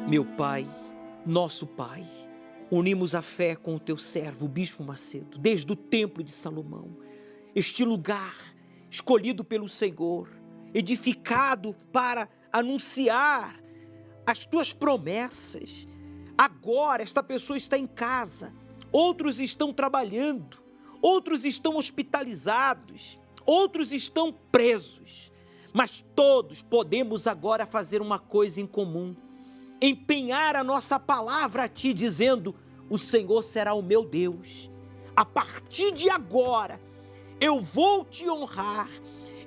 Meu Pai, nosso Pai, unimos a fé com o teu servo, o Bispo Macedo, desde o Templo de Salomão, este lugar escolhido pelo Senhor, edificado para anunciar as tuas promessas. Agora esta pessoa está em casa, outros estão trabalhando, outros estão hospitalizados, outros estão presos, mas todos podemos agora fazer uma coisa em comum: empenhar a nossa palavra a Ti, dizendo: o Senhor será o meu Deus. A partir de agora, eu vou Te honrar,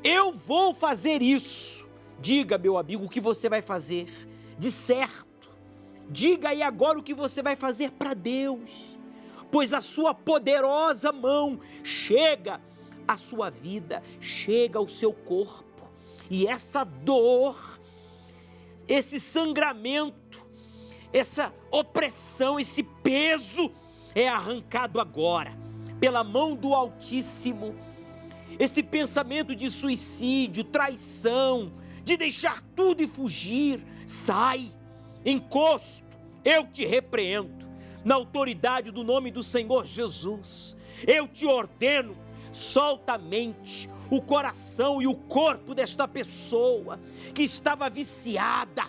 eu vou fazer isso. Diga, meu amigo, o que você vai fazer de certo. Diga aí agora o que você vai fazer para Deus, pois a sua poderosa mão chega à sua vida, chega ao seu corpo, e essa dor, esse sangramento, essa opressão, esse peso é arrancado agora pela mão do Altíssimo. Esse pensamento de suicídio, traição, de deixar tudo e fugir, sai, encosto, eu te repreendo, na autoridade do nome do Senhor Jesus. Eu te ordeno, solta a mente, o coração e o corpo desta pessoa que estava viciada,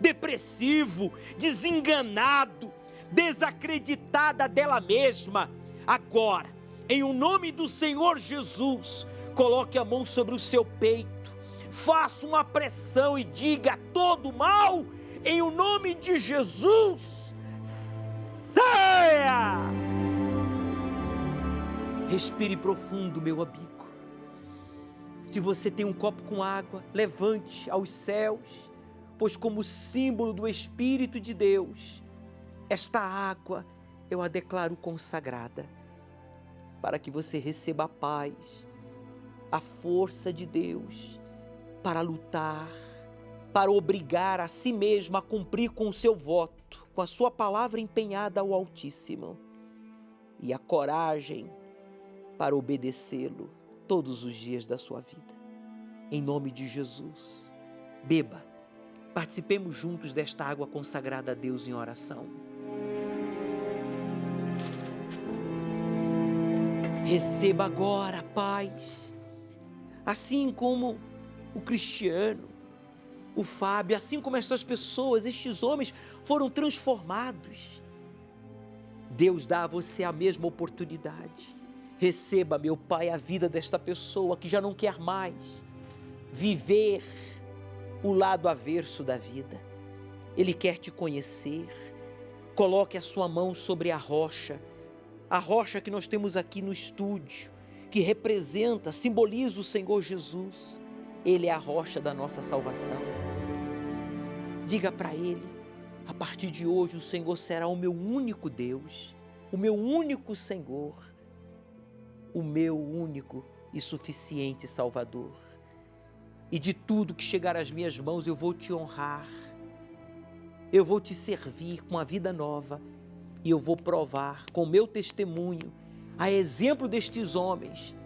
depressivo, desenganado, desacreditada dela mesma. Agora, em o nome do Senhor Jesus, coloque a mão sobre o seu peito, faça uma pressão e diga: todo mal, em o nome de Jesus, saia! Respire profundo, meu amigo. Se você tem um copo com água, levante aos céus, pois como símbolo do Espírito de Deus, esta água eu a declaro consagrada, para que você receba a paz, a força de Deus, para lutar, para obrigar a si mesmo a cumprir com o seu voto, com a sua palavra empenhada ao Altíssimo, e a coragem para obedecê-lo todos os dias da sua vida. Em nome de Jesus, beba, participemos juntos desta água consagrada a Deus em oração. Receba agora a paz, assim como o Cristiano, o Fábio, assim como estas pessoas, estes homens foram transformados. Deus dá a você a mesma oportunidade. Receba, meu Pai, a vida desta pessoa que já não quer mais viver o lado averso da vida. Ele quer te conhecer. Coloque a sua mão sobre a rocha que nós temos aqui no estúdio, que representa, simboliza o Senhor Jesus. Ele é a rocha da nossa salvação. Diga para Ele: a partir de hoje o Senhor será o meu único Deus, o meu único Senhor, o meu único e suficiente Salvador. E de tudo que chegar às minhas mãos eu vou te honrar, eu vou te servir com a vida nova, e eu vou provar com o meu testemunho, a exemplo destes homens,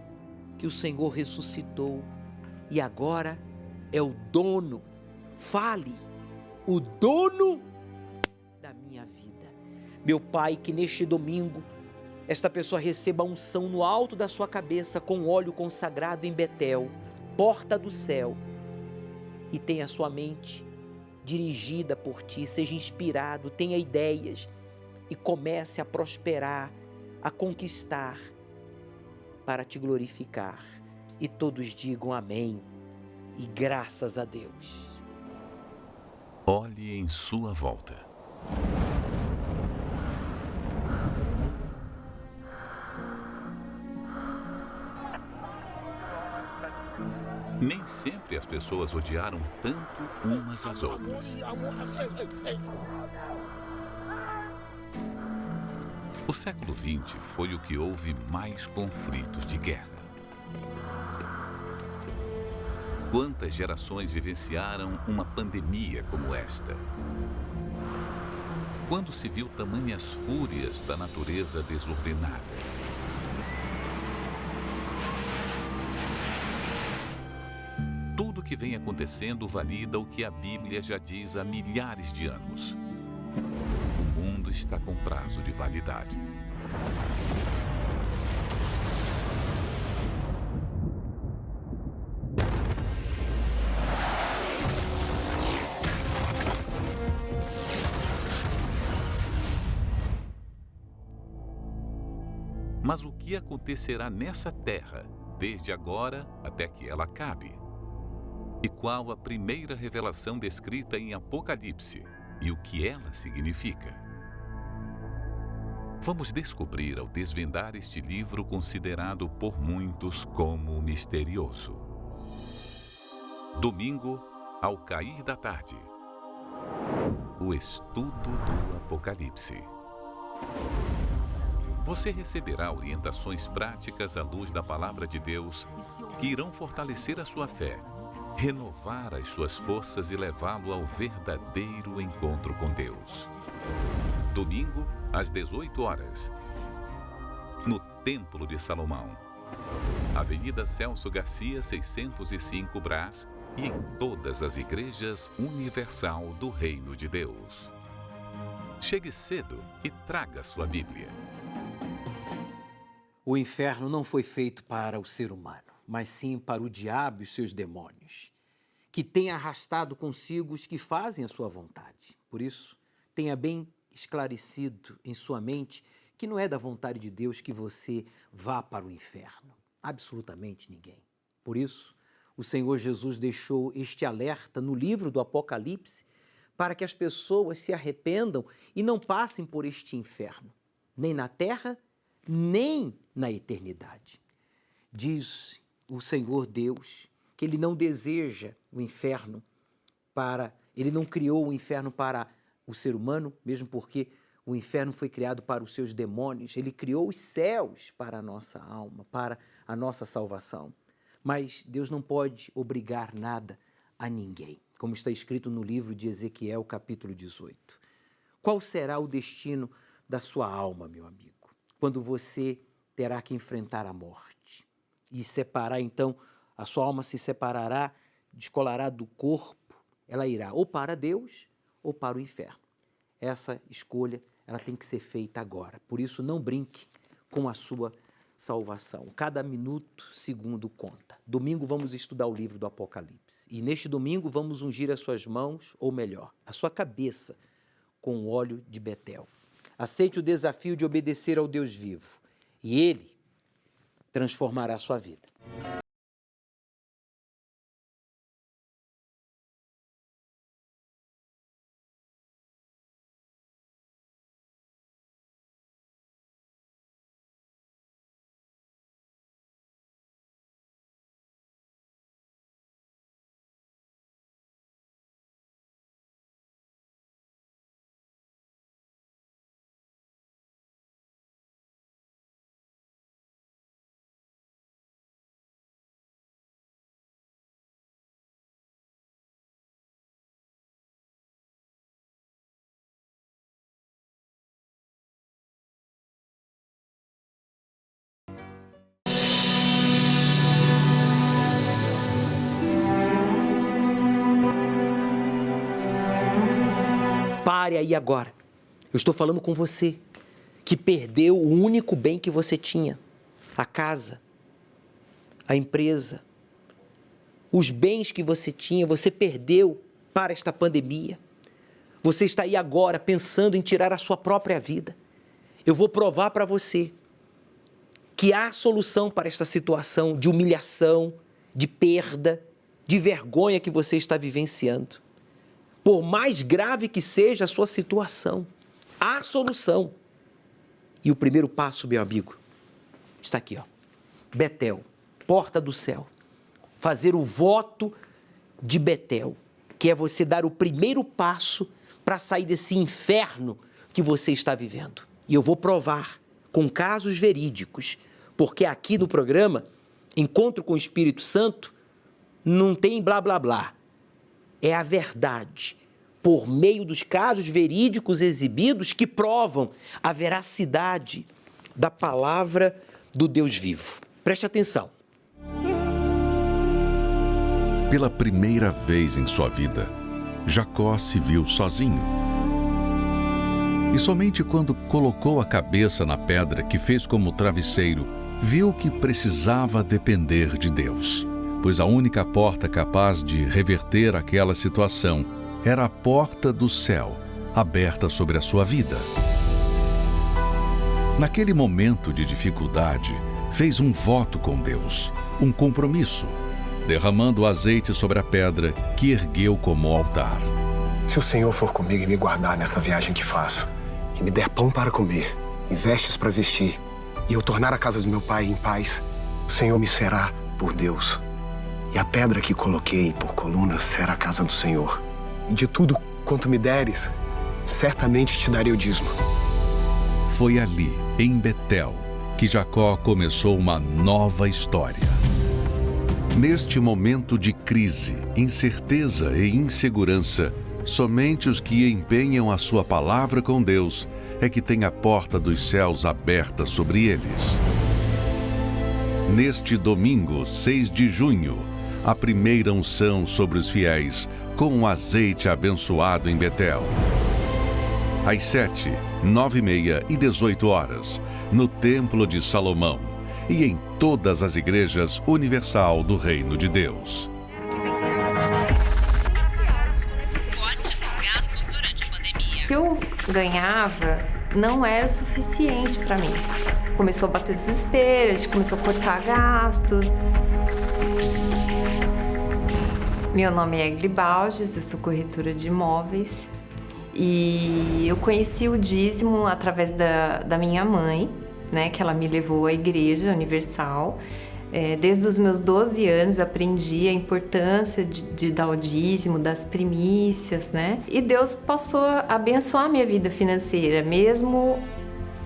que o Senhor ressuscitou e agora é o dono. Fale, o dono da minha vida. Meu Pai, que neste domingo esta pessoa receba a unção no alto da sua cabeça com óleo consagrado em Betel, porta do céu, e tenha a sua mente dirigida por Ti, seja inspirado, tenha ideias e comece a prosperar, a conquistar, para Te glorificar. E todos digam amém e graças a Deus. Olhe em sua volta. Nem sempre as pessoas odiaram tanto umas às outras. O século XX foi o que houve mais conflitos de guerra. Quantas gerações vivenciaram uma pandemia como esta? Quando se viu tamanhas fúrias da natureza desordenada? Tudo que vem acontecendo valida o que a Bíblia já diz há milhares de anos. tudo está com prazo de validade. Mas o que acontecerá nessa terra, desde agora até que ela acabe? E qual a primeira revelação descrita em Apocalipse e o que ela significa? Vamos descobrir ao desvendar este livro considerado por muitos como misterioso. Domingo, ao cair da tarde. O estudo do Apocalipse. Você receberá orientações práticas à luz da Palavra de Deus que irão fortalecer a sua fé, renovar as suas forças e levá-lo ao verdadeiro encontro com Deus. Domingo, às 18 horas, no Templo de Salomão, Avenida Celso Garcia, 605 Brás, e em todas as igrejas universal do Reino de Deus. Chegue cedo e traga sua Bíblia. O inferno não foi feito para o ser humano, mas sim para o diabo e os seus demônios, que tem arrastado consigo os que fazem a sua vontade. Por isso, tenha bem esclarecido em sua mente que não é da vontade de Deus que você vá para o inferno. Absolutamente ninguém. Por isso, o Senhor Jesus deixou este alerta no livro do Apocalipse para que as pessoas se arrependam e não passem por este inferno, nem na terra, nem na eternidade. Diz o Senhor Deus que Ele não deseja o inferno Ele não criou o inferno para o ser humano, mesmo porque o inferno foi criado para os seus demônios. Ele criou os céus para a nossa alma, para a nossa salvação. Mas Deus não pode obrigar nada a ninguém, como está escrito no livro de Ezequiel, capítulo 18. Qual será o destino da sua alma, meu amigo, quando você terá que enfrentar a morte e separar, então, a sua alma se separará, descolará do corpo, ela irá ou para Deus ou para o inferno. Essa escolha, ela tem que ser feita agora. Por isso, não brinque com a sua salvação. Cada minuto, segundo conta. Domingo vamos estudar o livro do Apocalipse. E neste domingo vamos ungir as suas mãos, ou melhor, a sua cabeça, com o óleo de Betel. Aceite o desafio de obedecer ao Deus vivo. E Ele transformará a sua vida. Pare aí agora. Eu estou falando com você, que perdeu o único bem que você tinha. A casa, a empresa, os bens que você tinha, você perdeu para esta pandemia. Você está aí agora pensando em tirar a sua própria vida. Eu vou provar para você que há solução para esta situação de humilhação, de perda, de vergonha que você está vivenciando. Por mais grave que seja a sua situação, há solução. E o primeiro passo, meu amigo, está aqui, ó. Betel, porta do céu. Fazer o voto de Betel, que é você dar o primeiro passo para sair desse inferno que você está vivendo. E eu vou provar com casos verídicos, porque aqui no programa, Encontro com o Espírito Santo, não tem blá blá blá. É a verdade, por meio dos casos verídicos exibidos que provam a veracidade da palavra do Deus vivo. Preste atenção. Pela primeira vez em sua vida, Jacó se viu sozinho. E somente quando colocou a cabeça na pedra que fez como travesseiro, viu que precisava depender de Deus, pois a única porta capaz de reverter aquela situação era a porta do céu, aberta sobre a sua vida. Naquele momento de dificuldade, fez um voto com Deus, um compromisso, derramando azeite sobre a pedra que ergueu como altar. Se o Senhor for comigo e me guardar nesta viagem que faço, e me der pão para comer, e vestes para vestir, e eu tornar a casa do meu pai em paz, o Senhor me será por Deus. E a pedra que coloquei por coluna será a casa do Senhor. E de tudo quanto me deres, certamente te darei o dízimo. Foi ali, em Betel, que Jacó começou uma nova história. Neste momento de crise, incerteza e insegurança, somente os que empenham a sua palavra com Deus é que têm a porta dos céus aberta sobre eles. Neste domingo, 6 de junho, a primeira unção sobre os fiéis com um azeite abençoado em Betel. Às 7, 9h30 e 18 horas, no Templo de Salomão e em todas as igrejas universal do Reino de Deus. O que eu ganhava não era o suficiente para mim. Começou a bater desespero, a gente começou a cortar gastos. Meu nome é Egli Balges, eu sou corretora de imóveis e eu conheci o dízimo através da minha mãe, né, que ela me levou à Igreja Universal. Desde os meus 12 anos eu aprendi a importância de dar o dízimo, das primícias, né? E Deus passou a abençoar a minha vida financeira, mesmo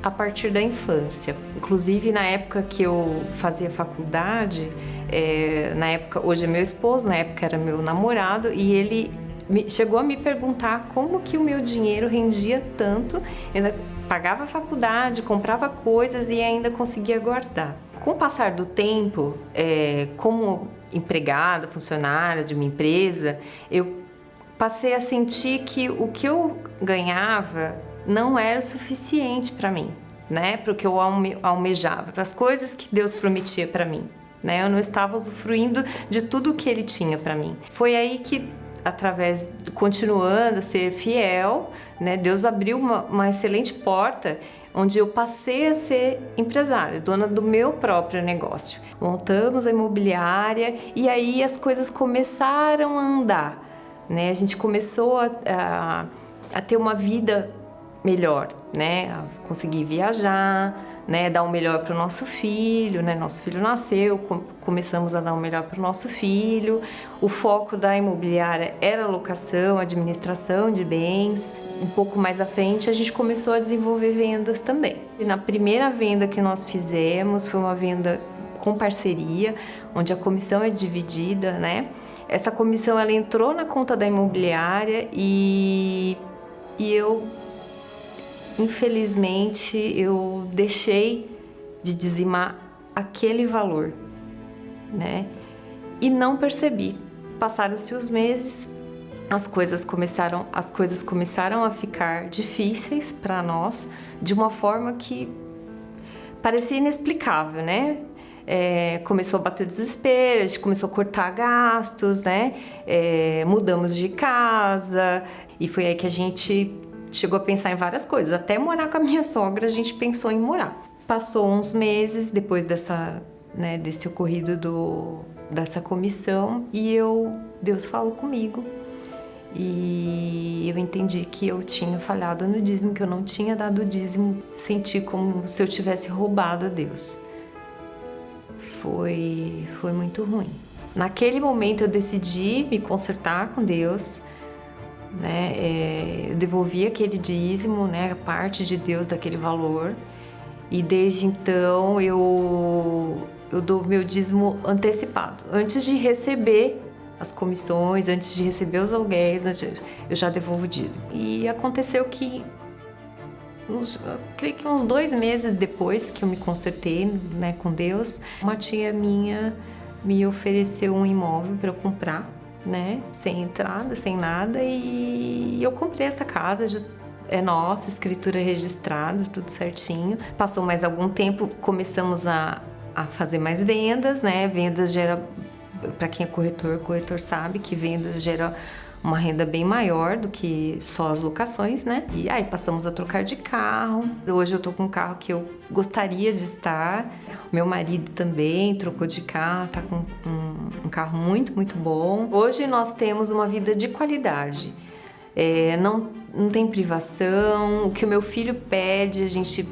a partir da infância. Inclusive na época que eu fazia faculdade, hoje é meu esposo, na época era meu namorado, e ele chegou a me perguntar como que o meu dinheiro rendia tanto, ainda pagava a faculdade, comprava coisas e ainda conseguia guardar. Com o passar do tempo, como empregada, funcionária de uma empresa, eu passei a sentir que o que eu ganhava não era o suficiente para mim, né? Para o que eu almejava, para as coisas que Deus prometia para mim, né? Eu não estava usufruindo de tudo que Ele tinha para mim. Foi aí que, continuando a ser fiel, né, Deus abriu uma excelente porta onde eu passei a ser empresária, dona do meu próprio negócio. Montamos a imobiliária e aí as coisas começaram a andar, né? A gente começou a ter uma vida melhor, né? A conseguir viajar, né? Dar o melhor para o nosso filho, né? Nosso filho nasceu, começamos a dar o melhor para o nosso filho. O foco da imobiliária era locação, administração de bens. Um pouco mais à frente, a gente começou a desenvolver vendas também. E na primeira venda que nós fizemos, foi uma venda com parceria, onde a comissão é dividida, né? Essa comissão, ela entrou na conta da imobiliária e eu, infelizmente, eu deixei de dizimar aquele valor, né? E não percebi. Passaram-se os meses, as coisas começaram a ficar difíceis para nós, de uma forma que parecia inexplicável, né? Começou a bater desespero, a gente começou a cortar gastos, né? Mudamos de casa e foi aí que a gente chegou a pensar em várias coisas. Até morar com a minha sogra a gente pensou em morar. Passou uns meses depois desse ocorrido dessa comissão e Deus falou comigo. E eu entendi que eu tinha falhado no dízimo, que eu não tinha dado o dízimo, senti como se eu tivesse roubado a Deus. Foi muito ruim. Naquele momento eu decidi me consertar com Deus, né? Eu devolvi aquele dízimo, né? A parte de Deus daquele valor. E desde então eu dou meu dízimo antecipado, antes de receber as comissões, antes de receber os aluguéis, eu já devolvo o dízimo. E aconteceu que, creio que uns 2 meses depois que eu me consertei, né, com Deus, uma tia minha me ofereceu um imóvel para eu comprar, né, sem entrada, sem nada, e eu comprei essa casa, já é nosso, escritura registrada, tudo certinho. Passou mais algum tempo, começamos a fazer mais vendas, né? Vendas gera, para quem é corretor, corretor sabe que vendas gera uma renda bem maior do que só as locações, né? E aí passamos a trocar de carro. Hoje eu tô com um carro que eu gostaria de estar. Meu marido também trocou de carro, tá com um carro muito, muito bom. Hoje nós temos uma vida de qualidade. Não tem privação. O que o meu filho pede, a gente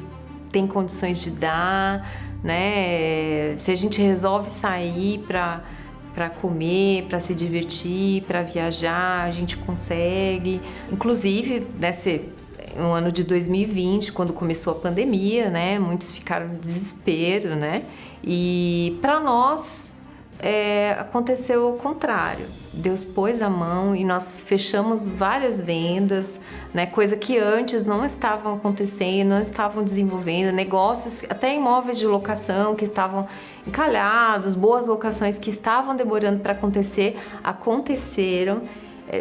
tem condições de dar, né? Se a gente resolve sair para comer, para se divertir, para viajar, a gente consegue. Inclusive, no ano de 2020, quando começou a pandemia, né, muitos ficaram em desespero, né? E para nós aconteceu o contrário. Deus pôs a mão e nós fechamos várias vendas, né? Coisa que antes não estavam acontecendo, não estavam desenvolvendo, negócios, até imóveis de locação que estavam encalhados, boas locações que estavam demorando para acontecer, aconteceram.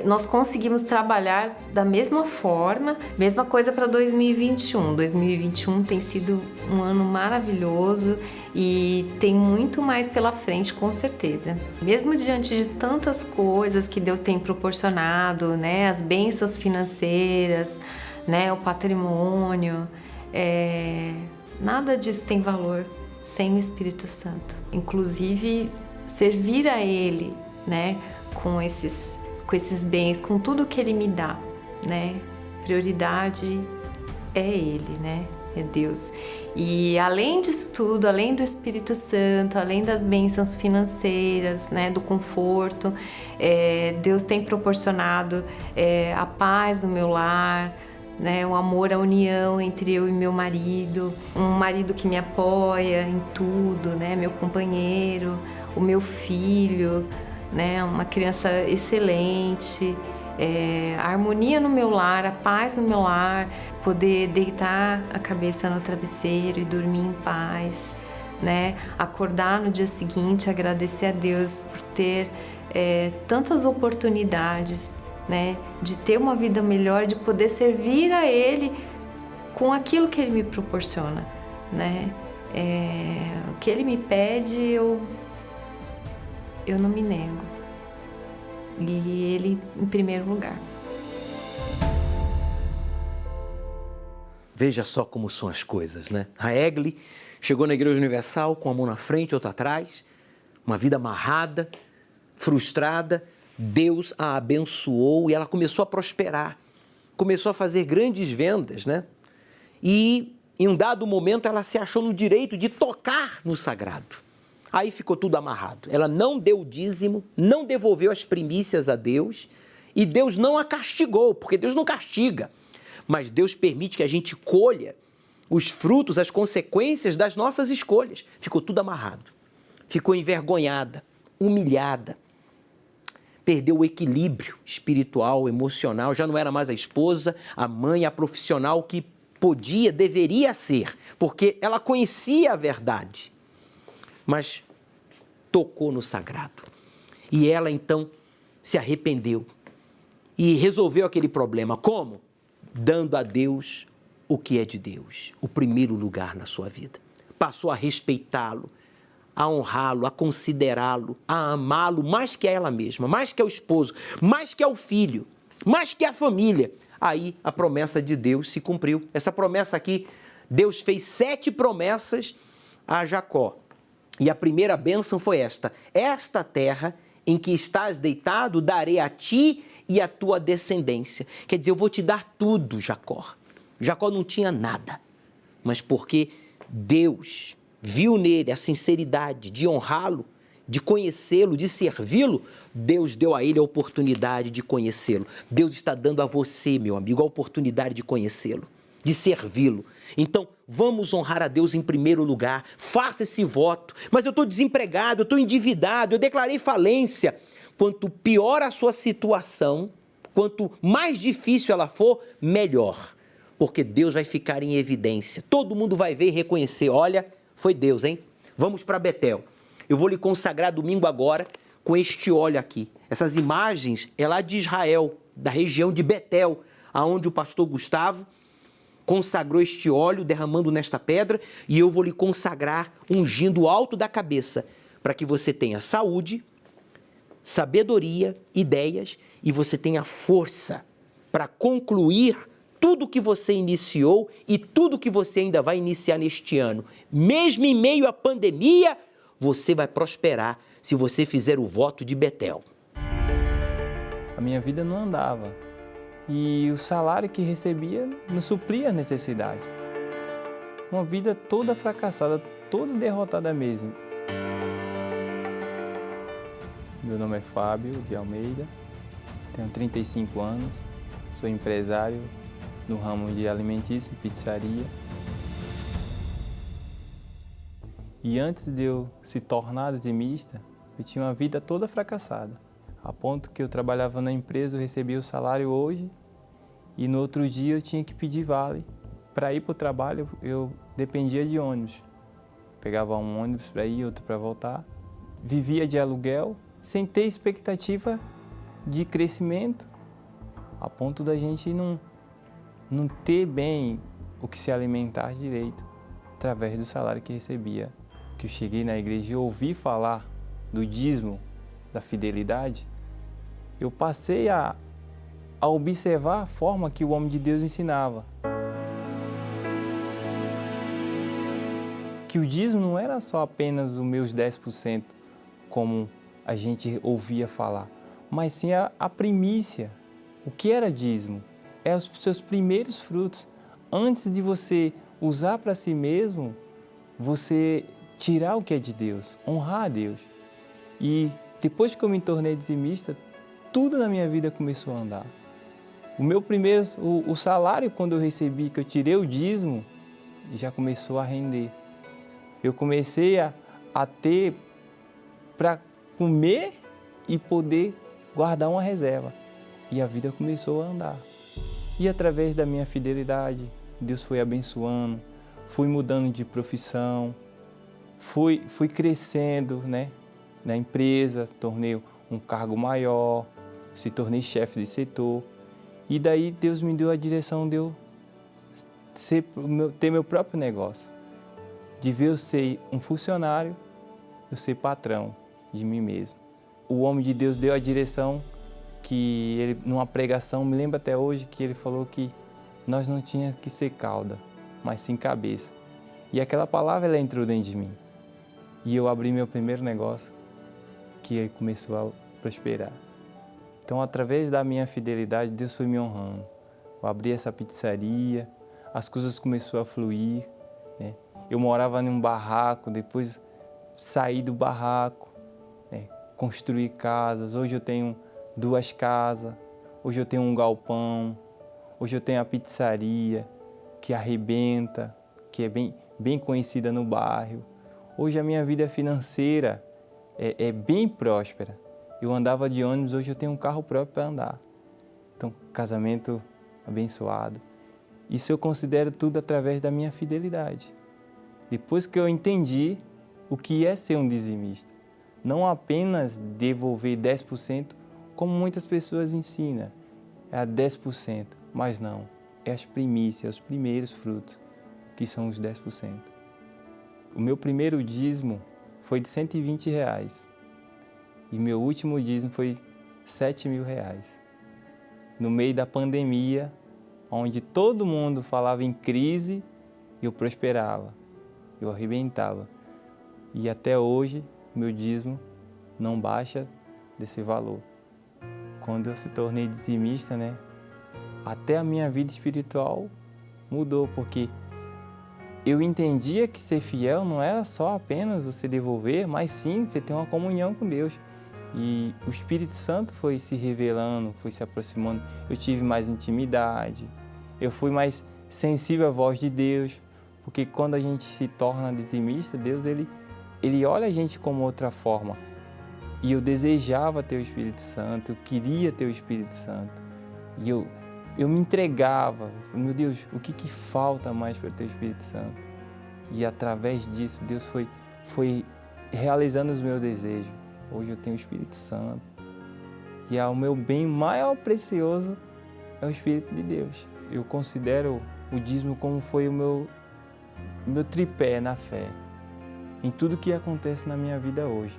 Nós conseguimos trabalhar da mesma forma, mesma coisa para 2021. 2021 tem sido um ano maravilhoso e tem muito mais pela frente, com certeza. Mesmo diante de tantas coisas que Deus tem proporcionado, né, as bênçãos financeiras, né, o patrimônio, nada disso tem valor sem o Espírito Santo. Inclusive, servir a Ele, né, com esses bens, com tudo que Ele me dá, né? Prioridade é Ele, né? É Deus. E além disso tudo, além do Espírito Santo, além das bênçãos financeiras, né? Do conforto, Deus tem proporcionado a paz no meu lar, né? O amor, a união entre eu e meu marido, um marido que me apoia em tudo, né? Meu companheiro, o meu filho, né, uma criança excelente, a harmonia no meu lar, a paz no meu lar, poder deitar a cabeça no travesseiro e dormir em paz, né, acordar no dia seguinte, agradecer a Deus por ter tantas oportunidades, né, de ter uma vida melhor, de poder servir a Ele com aquilo que Ele me proporciona, né, o que Ele me pede, eu não me nego. E Ele em primeiro lugar. Veja só como são as coisas, né? A Egli chegou na Igreja Universal com a mão na frente, outra atrás, uma vida amarrada, frustrada. Deus a abençoou e ela começou a prosperar. Começou a fazer grandes vendas, né? E em um dado momento ela se achou no direito de tocar no sagrado. Aí ficou tudo amarrado. Ela não deu o dízimo, não devolveu as primícias a Deus e Deus não a castigou, porque Deus não castiga. Mas Deus permite que a gente colha os frutos, as consequências das nossas escolhas. Ficou tudo amarrado. Ficou envergonhada, humilhada. Perdeu o equilíbrio espiritual, emocional. Já não era mais a esposa, a mãe, a profissional que deveria ser, porque ela conhecia a verdade. Mas tocou no sagrado. E ela, então, se arrependeu e resolveu aquele problema. Como? Dando a Deus o que é de Deus, o primeiro lugar na sua vida. Passou a respeitá-lo, a honrá-lo, a considerá-lo, a amá-lo mais que a ela mesma, mais que ao esposo, mais que ao filho, mais que à família. Aí a promessa de Deus se cumpriu. Essa promessa aqui, Deus fez 7 promessas a Jacó. E a primeira bênção foi esta: esta terra em que estás deitado, darei a ti e à tua descendência. Quer dizer, eu vou te dar tudo, Jacó. Jacó não tinha nada, mas porque Deus viu nele a sinceridade de honrá-lo, de conhecê-lo, de servi-lo, Deus deu a ele a oportunidade de conhecê-lo. Deus está dando a você, meu amigo, a oportunidade de conhecê-lo, de servi-lo. Então, vamos honrar a Deus em primeiro lugar. Faça esse voto. Mas eu estou desempregado, eu estou endividado, eu declarei falência. Quanto pior a sua situação, quanto mais difícil ela for, melhor. Porque Deus vai ficar em evidência. Todo mundo vai ver e reconhecer. Olha, foi Deus, hein? Vamos para Betel. Eu vou lhe consagrar domingo agora com este óleo aqui. Essas imagens é lá de Israel, da região de Betel, aonde o pastor Gustavo consagrou este óleo, derramando nesta pedra, e eu vou lhe consagrar, ungindo o alto da cabeça, para que você tenha saúde, sabedoria, ideias, e você tenha força para concluir tudo que você iniciou e tudo que você ainda vai iniciar neste ano. Mesmo em meio à pandemia, você vai prosperar se você fizer o voto de Betel. A minha vida não andava e o salário que recebia não suplia a necessidade. Uma vida toda fracassada, toda derrotada mesmo. Meu nome é Fábio de Almeida, tenho 35 anos, sou empresário no ramo de alimentício, pizzaria. E antes de eu se tornar dizimista, eu tinha uma vida toda fracassada. A ponto que eu trabalhava na empresa, eu recebia o salário hoje e no outro dia eu tinha que pedir vale. Para ir para o trabalho, eu dependia de ônibus. Pegava um ônibus para ir, outro para voltar. Vivia de aluguel, sem ter expectativa de crescimento, a ponto da gente não ter bem o que se alimentar direito, através do salário que recebia. Que eu cheguei na igreja e ouvi falar do dízimo, da fidelidade, eu passei a observar a forma que o homem de Deus ensinava. Que o dízimo não era só apenas os meus 10%, como a gente ouvia falar, mas sim a primícia. O que era dízimo? É os seus primeiros frutos. Antes de você usar para si mesmo, você tirar o que é de Deus, honrar a Deus. E depois que eu me tornei dizimista, tudo na minha vida começou a andar. O salário, quando eu recebi, que eu tirei o dízimo, já começou a render. Eu comecei a ter para comer e poder guardar uma reserva. E a vida começou a andar. E através da minha fidelidade, Deus foi abençoando, fui mudando de profissão, fui crescendo, né, na empresa, tornei um cargo maior, se tornei chefe de setor. E daí Deus me deu a direção de eu ter meu próprio negócio. De ver eu ser um funcionário, eu ser patrão de mim mesmo. O homem de Deus deu a direção que ele, numa pregação, me lembro até hoje, que ele falou que nós não tínhamos que ser cauda, mas sim cabeça. E aquela palavra, ela entrou dentro de mim. E eu abri meu primeiro negócio, que aí começou a prosperar. Então, através da minha fidelidade, Deus foi me honrando. Eu abri essa pizzaria, as coisas começaram a fluir, né? Eu morava num barraco, depois saí do barraco, né? Construí casas. Hoje eu tenho 2 casas, hoje eu tenho um galpão, hoje eu tenho a pizzaria que arrebenta, que é bem conhecida no bairro. Hoje a minha vida financeira é bem próspera. Eu andava de ônibus, hoje eu tenho um carro próprio para andar. Então, casamento abençoado. Isso eu considero tudo através da minha fidelidade. Depois que eu entendi o que é ser um dizimista, não apenas devolver 10%, como muitas pessoas ensinam, é 10%, mas não, é as primícias, os primeiros frutos, que são os 10%. O meu primeiro dízimo foi de R$120 e meu último dízimo foi R$7.000. No meio da pandemia, onde todo mundo falava em crise, eu prosperava, eu arrebentava. E até hoje, meu dízimo não baixa desse valor. Quando eu se tornei dizimista, né, até a minha vida espiritual mudou, porque eu entendia que ser fiel não era só apenas você devolver, mas sim você ter uma comunhão com Deus. E o Espírito Santo foi se revelando, foi se aproximando. Eu tive mais intimidade, eu fui mais sensível à voz de Deus, porque quando a gente se torna dizimista, Deus ele olha a gente como outra forma. E eu desejava ter o Espírito Santo, eu queria ter o Espírito Santo. E eu me entregava, meu Deus, o que falta mais para ter o Espírito Santo? E através disso, Deus foi realizando os meus desejos. Hoje eu tenho o Espírito Santo. E é o meu bem maior precioso é o Espírito de Deus. Eu considero o dízimo como foi o meu tripé na fé, em tudo que acontece na minha vida hoje.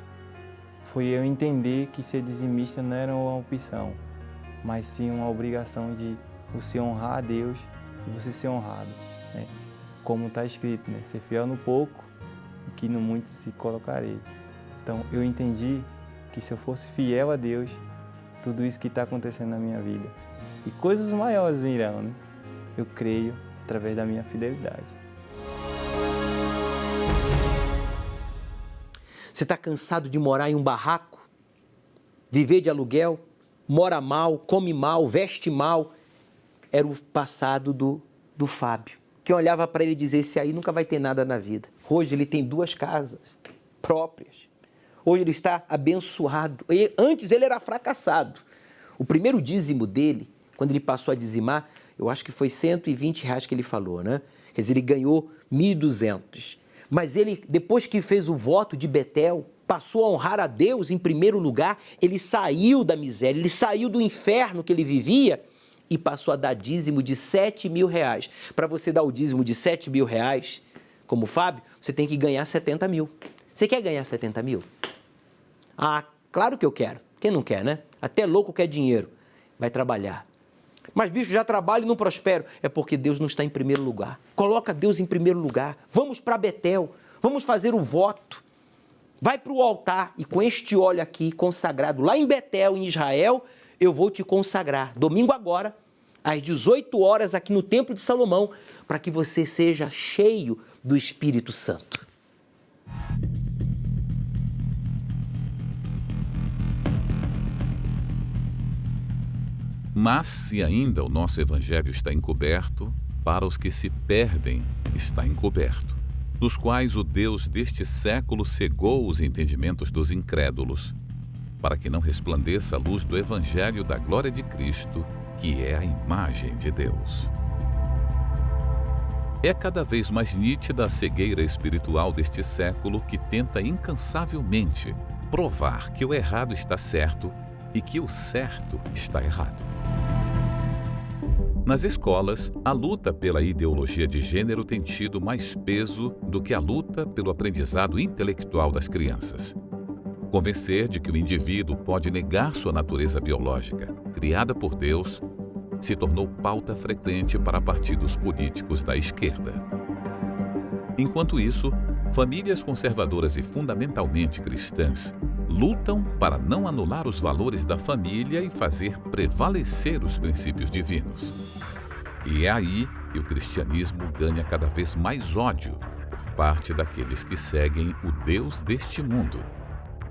Foi eu entender que ser dizimista não era uma opção, mas sim uma obrigação de você honrar a Deus e você ser honrado, né? Como está escrito, né? Ser fiel no pouco, que no muito se colocarei. Então eu entendi que se eu fosse fiel a Deus, tudo isso que está acontecendo na minha vida e coisas maiores virão, né? Eu creio através da minha fidelidade. Você está cansado de morar em um barraco? Viver de aluguel? Mora mal, come mal, veste mal? Era o passado do Fábio. Quem olhava para ele e dizia, esse aí nunca vai ter nada na vida. Hoje ele tem 2 casas próprias. Hoje ele está abençoado. E antes ele era fracassado. O primeiro dízimo dele, quando ele passou a dizimar, eu acho que foi R$120 que ele falou, né? Quer dizer, ele ganhou 1.200. Mas ele, depois que fez o voto de Betel, passou a honrar a Deus em primeiro lugar, ele saiu da miséria, ele saiu do inferno que ele vivia e passou a dar dízimo de R$7.000. Para você dar o dízimo de R$7.000, como o Fábio, você tem que ganhar 70 mil. Você quer ganhar 70 mil? Ah, claro que eu quero. Quem não quer, né? Até louco quer dinheiro. Vai trabalhar. Mas, bicho, já trabalho e não prospero. É porque Deus não está em primeiro lugar. Coloca Deus em primeiro lugar. Vamos para Betel. Vamos fazer o voto. Vai para o altar e com este óleo aqui consagrado lá em Betel, em Israel, eu vou te consagrar. Domingo agora, às 18 horas, aqui no Templo de Salomão, para que você seja cheio do Espírito Santo. Mas se ainda o nosso evangelho está encoberto, para os que se perdem está encoberto, dos quais o Deus deste século cegou os entendimentos dos incrédulos, para que não resplandeça a luz do evangelho da glória de Cristo, que é a imagem de Deus. É cada vez mais nítida a cegueira espiritual deste século que tenta incansavelmente provar que o errado está certo e que o certo está errado. Nas escolas, a luta pela ideologia de gênero tem tido mais peso do que a luta pelo aprendizado intelectual das crianças. Convencer de que o indivíduo pode negar sua natureza biológica, criada por Deus, se tornou pauta frequente para partidos políticos da esquerda. Enquanto isso, famílias conservadoras e fundamentalmente cristãs lutam para não anular os valores da família e fazer prevalecer os princípios divinos. E é aí que o cristianismo ganha cada vez mais ódio por parte daqueles que seguem o Deus deste mundo,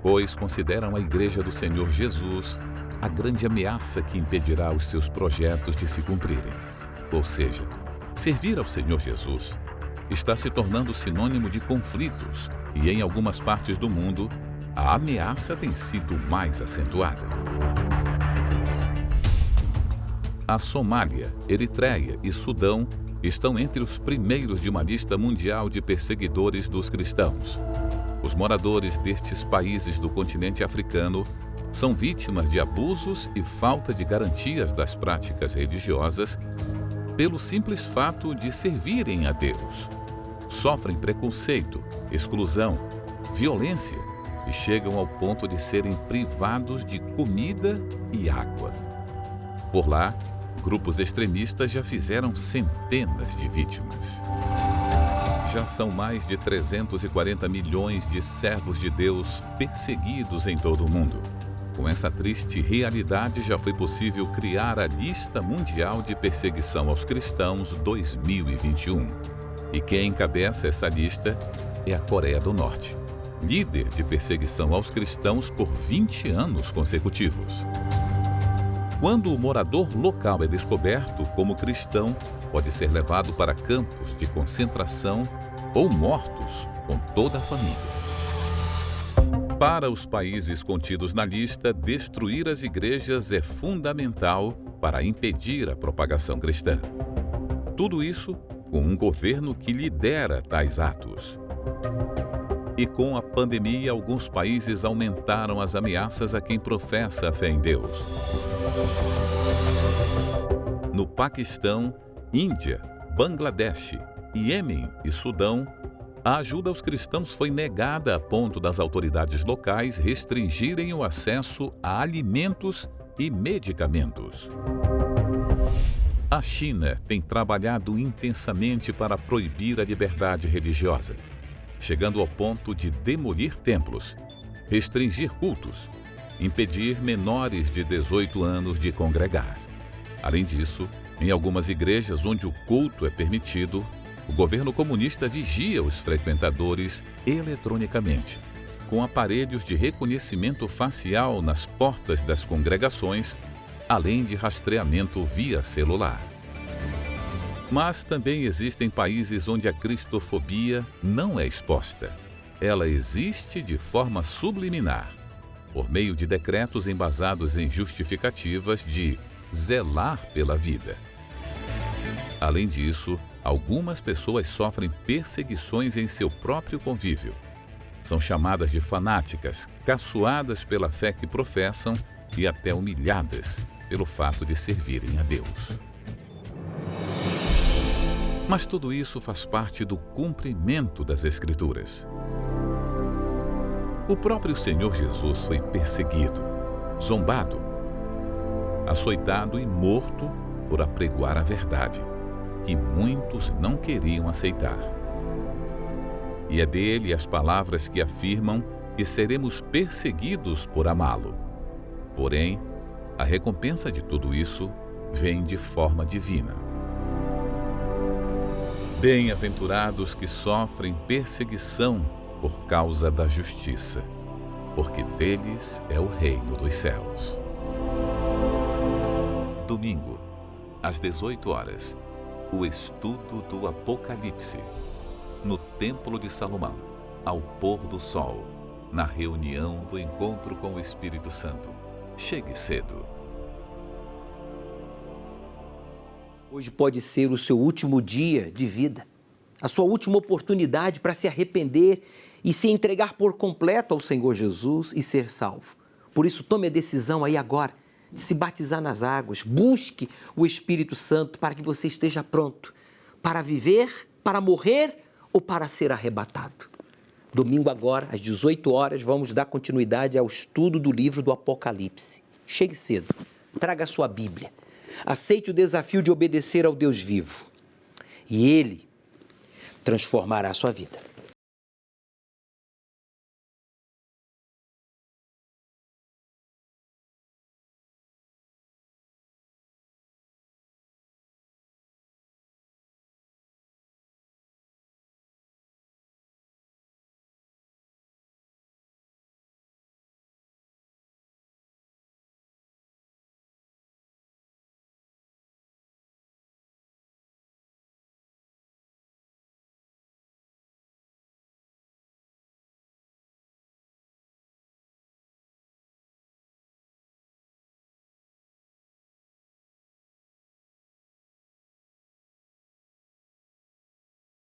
pois consideram a Igreja do Senhor Jesus a grande ameaça que impedirá os seus projetos de se cumprirem. Ou seja, servir ao Senhor Jesus está se tornando sinônimo de conflitos e, em algumas partes do mundo, a ameaça tem sido mais acentuada. A Somália, Eritreia e Sudão estão entre os primeiros de uma lista mundial de perseguidores dos cristãos. Os moradores destes países do continente africano são vítimas de abusos e falta de garantias das práticas religiosas pelo simples fato de servirem a Deus. Sofrem preconceito, exclusão, violência e chegam ao ponto de serem privados de comida e água. Por lá, grupos extremistas já fizeram centenas de vítimas. Já são mais de 340 milhões de servos de Deus perseguidos em todo o mundo. Com essa triste realidade, já foi possível criar a Lista Mundial de Perseguição aos Cristãos 2021. E quem encabeça essa lista é a Coreia do Norte, líder de perseguição aos cristãos por 20 anos consecutivos. Quando o morador local é descoberto como cristão, pode ser levado para campos de concentração ou mortos com toda a família. Para os países contidos na lista, destruir as igrejas é fundamental para impedir a propagação cristã. Tudo isso com um governo que lidera tais atos. E com a pandemia, alguns países aumentaram as ameaças a quem professa a fé em Deus. No Paquistão, Índia, Bangladesh, Iêmen e Sudão, a ajuda aos cristãos foi negada a ponto das autoridades locais restringirem o acesso a alimentos e medicamentos. A China tem trabalhado intensamente para proibir a liberdade religiosa, chegando ao ponto de demolir templos, restringir cultos, impedir menores de 18 anos de congregar. Além disso, em algumas igrejas onde o culto é permitido, o governo comunista vigia os frequentadores eletronicamente, com aparelhos de reconhecimento facial nas portas das congregações, além de rastreamento via celular. Mas também existem países onde a cristofobia não é exposta. Ela existe de forma subliminar, por meio de decretos embasados em justificativas de zelar pela vida. Além disso, algumas pessoas sofrem perseguições em seu próprio convívio. São chamadas de fanáticas, caçoadas pela fé que professam e até humilhadas pelo fato de servirem a Deus. Mas tudo isso faz parte do cumprimento das Escrituras. O próprio Senhor Jesus foi perseguido, zombado, açoitado e morto por apregoar a verdade, que muitos não queriam aceitar. E é dele as palavras que afirmam que seremos perseguidos por amá-lo. Porém, a recompensa de tudo isso vem de forma divina. Bem-aventurados que sofrem perseguição por causa da justiça, porque deles é o reino dos céus. Domingo, às 18 horas, o estudo do Apocalipse, no Templo de Salomão, ao pôr do sol, na reunião do encontro com o Espírito Santo. Chegue cedo. Hoje pode ser o seu último dia de vida, a sua última oportunidade para se arrepender e se entregar por completo ao Senhor Jesus e ser salvo. Por isso, tome a decisão aí agora de se batizar nas águas. Busque o Espírito Santo para que você esteja pronto para viver, para morrer ou para ser arrebatado. Domingo agora, às 18 horas, vamos dar continuidade ao estudo do livro do Apocalipse. Chegue cedo, traga a sua Bíblia. Aceite o desafio de obedecer ao Deus vivo e Ele transformará a sua vida.